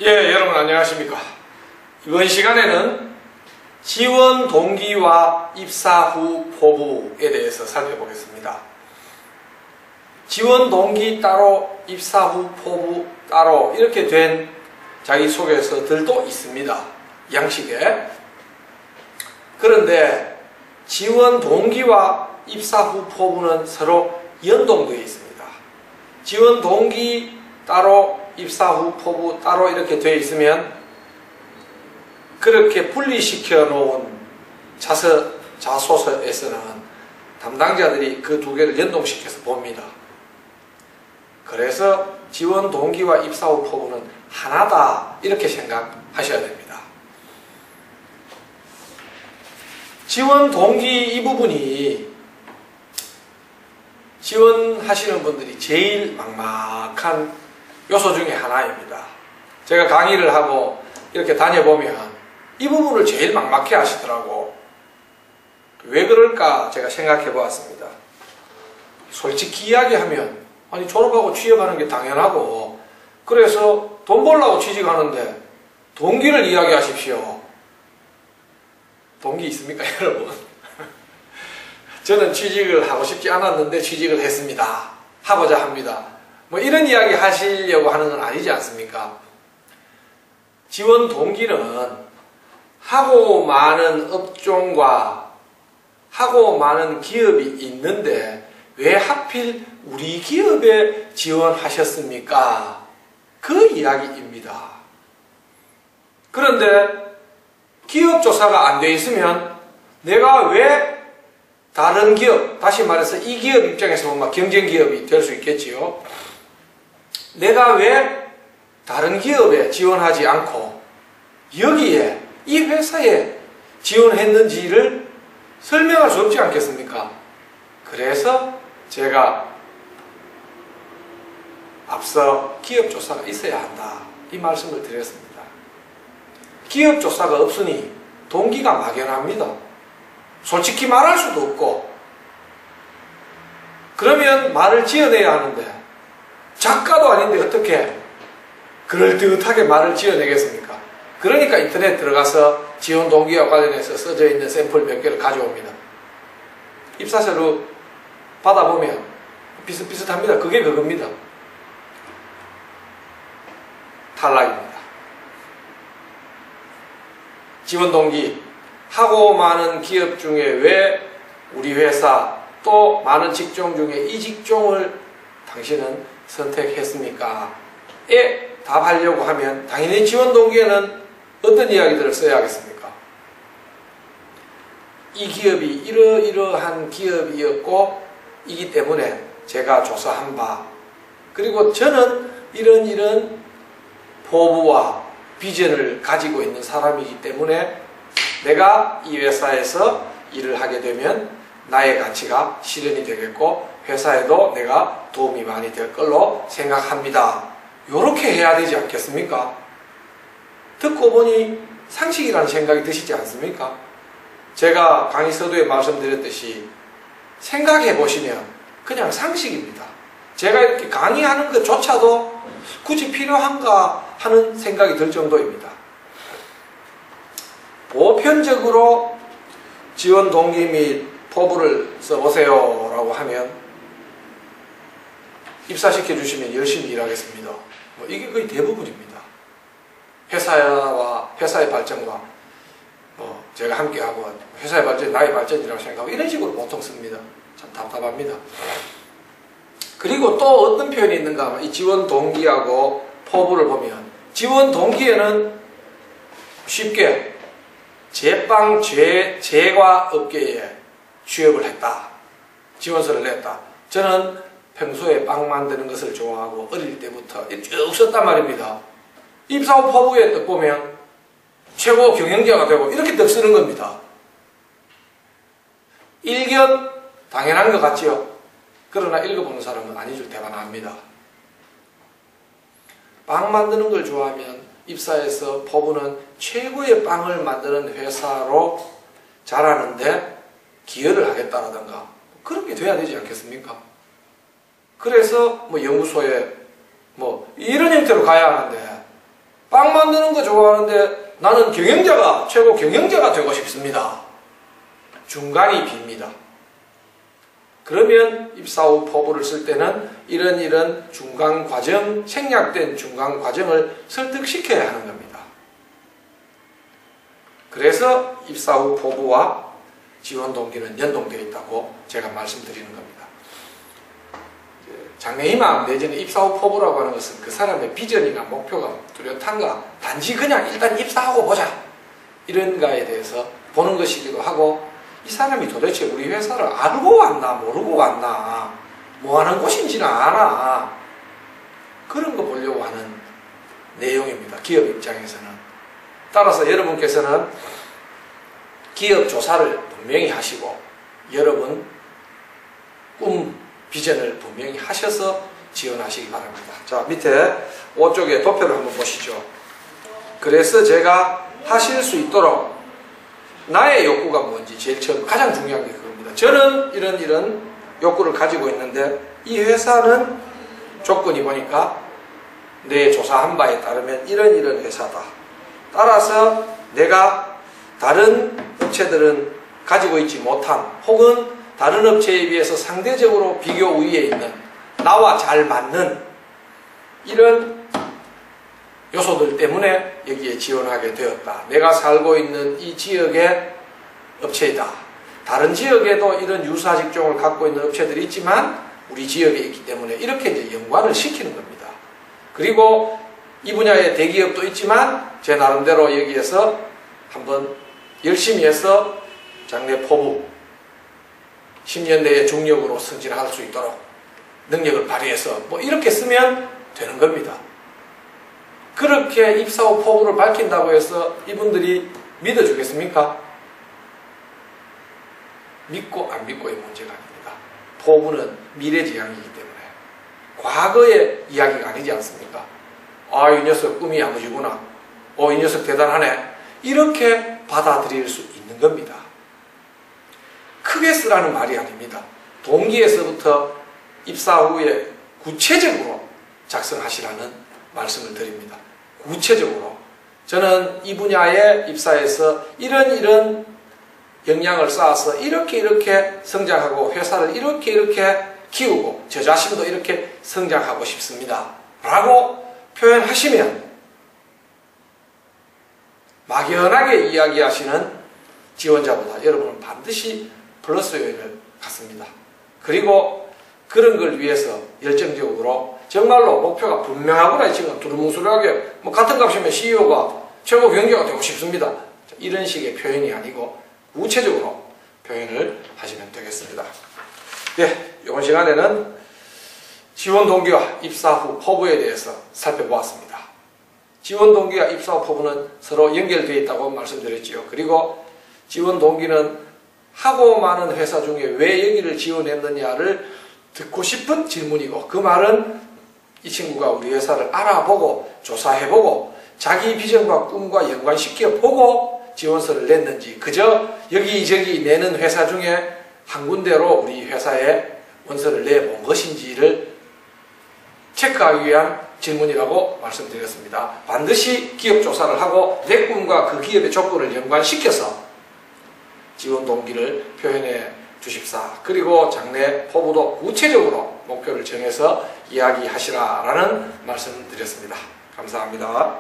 예, 여러분 안녕하십니까. 이번 시간에는 지원 동기와 입사 후 포부에 대해서 살펴보겠습니다. 지원 동기 따로, 입사 후 포부 따로 이렇게 된 자기소개서들도 있습니다. 양식에. 그런데 지원 동기와 입사 후 포부는 서로 연동되어 있습니다. 지원 동기 따로, 입사 후 포부 따로 이렇게 되어 있으면 그렇게 분리시켜 놓은 자소서에서는 담당자들이 그 두 개를 연동시켜서 봅니다. 그래서 지원 동기와 입사 후 포부는 하나다 이렇게 생각하셔야 됩니다. 지원 동기 이 부분이 지원하시는 분들이 제일 막막한 요소 중에 하나입니다. 제가 강의를 하고 이렇게 다녀보면 이 부분을 제일 막막해 하시더라고. 왜 그럴까 제가 생각해 보았습니다. 솔직히 이야기하면 아니 졸업하고 취업하는 게 당연하고 그래서 돈 벌려고 취직하는데 동기를 이야기하십시오. 동기 있습니까 여러분? 저는 취직을 하고 싶지 않았는데 취직을 했습니다. 하고자 합니다. 뭐 이런 이야기 하시려고 하는 건 아니지 않습니까? 지원 동기는 하고 많은 업종과 하고 많은 기업이 있는데 왜 하필 우리 기업에 지원하셨습니까? 그 이야기입니다. 그런데 기업 조사가 안 돼 있으면 내가 왜 다른 기업, 다시 말해서 이 기업 입장에서 보면 경쟁 기업이 될 수 있겠지요. 내가 왜 다른 기업에 지원하지 않고 여기에 이 회사에 지원했는지를 설명할 수 없지 않겠습니까? 그래서 제가 앞서 기업 조사가 있어야 한다 이 말씀을 드렸습니다. 기업 조사가 없으니 동기가 막연합니다. 솔직히 말할 수도 없고 그러면 말을 지어내야 하는데 작가도 아닌데 어떻게 그럴듯하게 말을 지어내겠습니까? 그러니까 인터넷 들어가서 지원 동기와 관련해서 써져 있는 샘플 몇 개를 가져옵니다. 입사서로 받아보면 비슷비슷합니다. 그게 그겁니다. 탈락입니다. 지원 동기 하고 많은 기업 중에 왜 우리 회사 또 많은 직종 중에 이 직종을 당신은 선택했습니까? 에 답하려고 하면 당연히 지원 동기에는 어떤 이야기들을 써야 하겠습니까? 이 기업이 이러이러한 기업이었고 이기 때문에 제가 조사한 바 그리고 저는 이런 포부와 비전을 가지고 있는 사람이기 때문에 내가 이 회사에서 일을 하게 되면 나의 가치가 실현이 되겠고 회사에도 내가 도움이 많이 될 걸로 생각합니다. 이렇게 해야 되지 않겠습니까? 듣고 보니 상식이라는 생각이 드시지 않습니까? 제가 강의 서두에 말씀드렸듯이 생각해 보시면 그냥 상식입니다. 제가 이렇게 강의하는 것조차도 굳이 필요한가 하는 생각이 들 정도입니다. 보편적으로 지원 동기 및 포부를 써보세요 라고 하면 입사시켜 주시면 열심히 일하겠습니다. 이게 거의 대부분입니다. 회사의 발전과 제가 함께하고 회사의 발전이 나의 발전이라고 생각하고 이런 식으로 보통 씁니다. 참 답답합니다. 그리고 또 어떤 표현이 있는가 하면 이 지원 동기하고 포부를 보면 지원 동기에는 쉽게 제과 업계에 취업을 했다. 지원서를 냈다. 저는 평소에 빵 만드는 것을 좋아하고 어릴 때부터 쭉 썼단 말입니다. 입사 후 포부에 딱 보면 최고 경영자가 되고 이렇게 딱 쓰는 겁니다. 일견 당연한 것 같지요. 그러나 읽어보는 사람은 아니줄 대만 합니다. 빵 만드는 걸 좋아하면 입사해서 포부는 최고의 빵을 만드는 회사로 자라는데 기여를 하겠다라든가 그렇게 돼야 되지 않겠습니까? 그래서 연구소에 이런 형태로 가야 하는데 빵 만드는 거 좋아하는데 나는 경영자가, 최고 경영자가 되고 싶습니다. 중간이 빕니다. 그러면 입사 후 포부를 쓸 때는 이런 중간 과정, 생략된 중간 과정을 설득시켜야 하는 겁니다. 그래서 입사 후 포부와 지원 동기는 연동되어 있다고 제가 말씀드리는 겁니다. 장래희망 내지는 입사 후 포부라고 하는 것은 그 사람의 비전이나 목표가 뚜렷한가, 단지 그냥 일단 입사하고 보자 이런가에 대해서 보는 것이기도 하고, 이 사람이 도대체 우리 회사를 알고 왔나 모르고 왔나, 뭐 하는 곳인지는 아나, 그런 거 보려고 하는 내용입니다. 기업 입장에서는. 따라서 여러분께서는 기업 조사를 분명히 하시고 여러분 꿈, 비전을 분명히 하셔서 지원하시기 바랍니다. 자, 밑에 5쪽에 도표를 한번 보시죠. 그래서 제가 하실 수 있도록 나의 욕구가 뭔지 제일 처음 가장 중요한 게 그겁니다. 저는 이런 욕구를 가지고 있는데 이 회사는 조건이 보니까 내 조사한 바에 따르면 이런 회사다. 따라서 내가 다른 업체들은 가지고 있지 못한, 혹은 다른 업체에 비해서 상대적으로 비교 우위에 있는, 나와 잘 맞는 이런 요소들 때문에 여기에 지원하게 되었다. 내가 살고 있는 이 지역의 업체이다. 다른 지역에도 이런 유사 직종을 갖고 있는 업체들이 있지만 우리 지역에 있기 때문에 이렇게 이제 연관을 시키는 겁니다. 그리고 이 분야의 대기업도 있지만 제 나름대로 여기에서 한번 열심히 해서 장래 포부 10년 내에 중력으로 승진할 수 있도록 능력을 발휘해서 뭐 이렇게 쓰면 되는 겁니다. 그렇게 입사 후 포부를 밝힌다고 해서 이분들이 믿어주겠습니까? 믿고 안 믿고의 문제가 아닙니다. 포부는 미래지향이기 때문에 과거의 이야기가 아니지 않습니까? 아, 이 녀석 꿈이 야무지구나. 이 녀석 대단하네. 이렇게 받아들일 수 있는 겁니다. 크게 쓰라는 말이 아닙니다. 동기에서부터 입사 후에 구체적으로 작성하시라는 말씀을 드립니다. 구체적으로. 저는 이 분야에 입사해서 이런 역량을 쌓아서 이렇게 성장하고 회사를 이렇게 키우고 저 자신도 이렇게 성장하고 싶습니다. 라고 표현하시면 막연하게 이야기하시는 지원자보다 여러분은 반드시 플러스 요인을 갖습니다. 그리고 그런 걸 위해서 열정적으로 정말로 목표가 분명하구나, 지금 두루뭉술하게 뭐 같은 값이면 CEO가 최고 경영자가 되고 싶습니다. 이런 식의 표현이 아니고 구체적으로 표현을 하시면 되겠습니다. 예, 이번 시간에는 지원 동기와 입사 후 포부에 대해서 살펴보았습니다. 지원 동기와 입사 후 포부는 서로 연결되어 있다고 말씀드렸지요. 그리고 지원 동기는 하고 많은 회사 중에 왜 여기를 지원했느냐를 듣고 싶은 질문이고, 그 말은 이 친구가 우리 회사를 알아보고 조사해보고 자기 비전과 꿈과 연관시켜보고 지원서를 냈는지, 그저 여기저기 내는 회사 중에 한 군데로 우리 회사에 원서를 내본 것인지를 체크하기 위한 질문이라고 말씀드렸습니다. 반드시 기업 조사를 하고 내 꿈과 그 기업의 조건을 연관시켜서 지원 동기를 표현해 주십사. 그리고 장래 포부도 구체적으로 목표를 정해서 이야기하시라라는 말씀을 드렸습니다. 감사합니다.